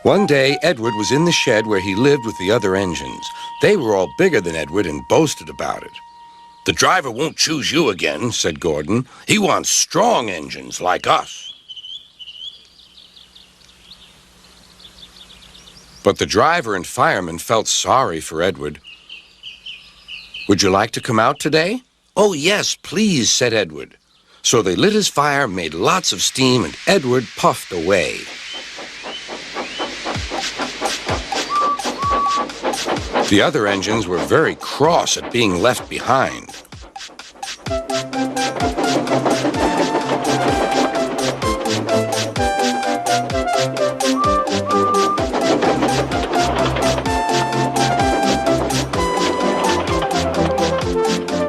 One day, Edward was in the shed where he lived with the other engines. They were all bigger than Edward and boasted about it. "The driver won't choose you again," said Gordon. "He wants strong engines like us." But the driver and fireman felt sorry for Edward. "Would you like to come out today?" "Oh, yes, please," said Edward. So they lit his fire, made lots of steam, and Edward puffed away. The other engines were very cross at being left behind.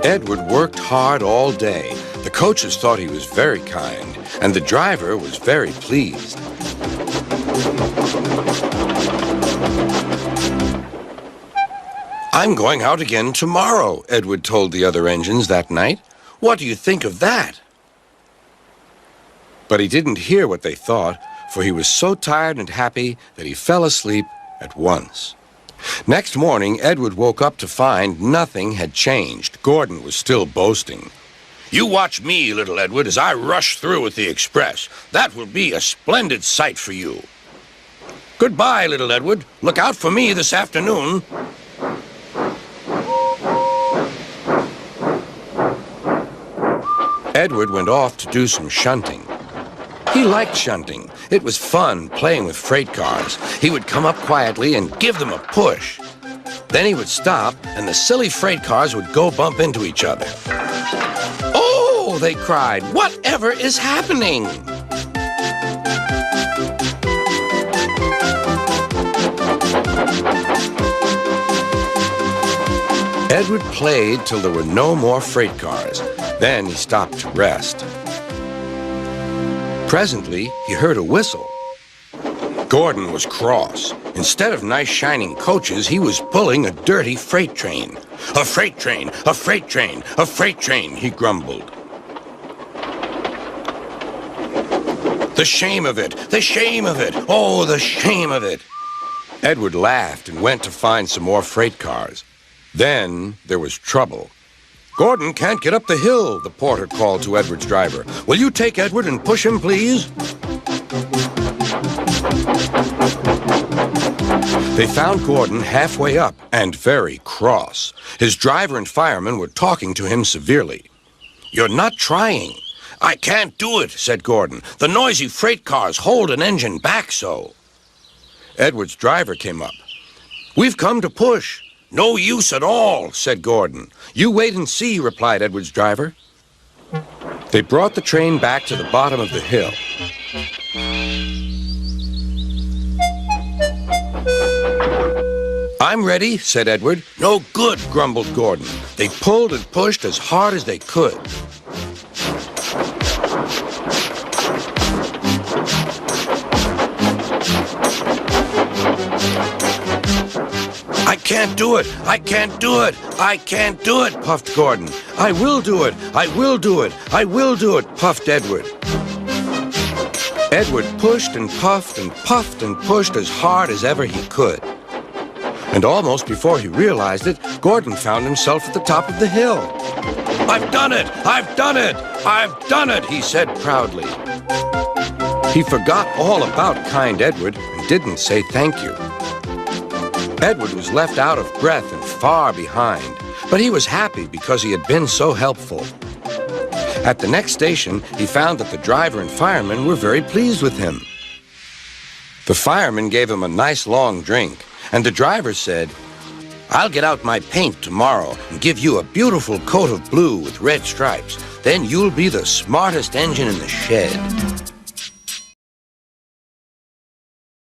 Edward worked hard all day. The coaches thought he was very kind, and the driver was very pleased. "I'm going out again tomorrow," Edward told the other engines that night. "What do you think of that?" But he didn't hear what they thought, for he was so tired and happy that he fell asleep at once. Next morning, Edward woke up to find nothing had changed. Gordon was still boasting. "You watch me, little Edward, as I rush through with the express. That will be a splendid sight for you." "Goodbye, little Edward. Look out for me this afternoon." Edward went off to do some shunting. He liked shunting. It was fun playing with freight cars. He would come up quietly and give them a push. Then he would stop, and the silly freight cars would go bump into each other. "Oh!" they cried. "Whatever is happening?" Edward played till there were no more freight cars. Then he stopped to rest. Presently, he heard a whistle. Gordon was cross. Instead of nice shining coaches, he was pulling a dirty freight train. "A freight train, a freight train, a freight train," he grumbled. "The shame of it, the shame of it, oh, the shame of it." Edward laughed and went to find some more freight cars. Then there was trouble. "Gordon can't get up the hill," the porter called to Edward's driver. "Will you take Edward and push him, please?" They found Gordon halfway up and very cross. His driver and fireman were talking to him severely. "You're not trying." "I can't do it," said Gordon. "The noisy freight cars hold an engine back so." Edward's driver came up. "We've come to push." "No use at all," said Gordon. "You wait and see," replied Edward's driver. They brought the train back to the bottom of the hill. "I'm ready," said Edward. "No good," grumbled Gordon. They pulled and pushed as hard as they could. "I can't do it! I can't do it! I can't do it!" puffed Gordon. "I will do it! I will do it! I will do it!" puffed Edward. Edward pushed and puffed and puffed and pushed as hard as ever he could. And almost before he realized it, Gordon found himself at the top of the hill. "I've done it! I've done it! I've done it!" he said proudly. He forgot all about kind Edward and didn't say thank you. Edward was left out of breath and far behind, but he was happy because he had been so helpful. At the next station, he found that the driver and fireman were very pleased with him. The fireman gave him a nice long drink, and the driver said, "I'll get out my paint tomorrow and give you a beautiful coat of blue with red stripes. Then you'll be the smartest engine in the shed."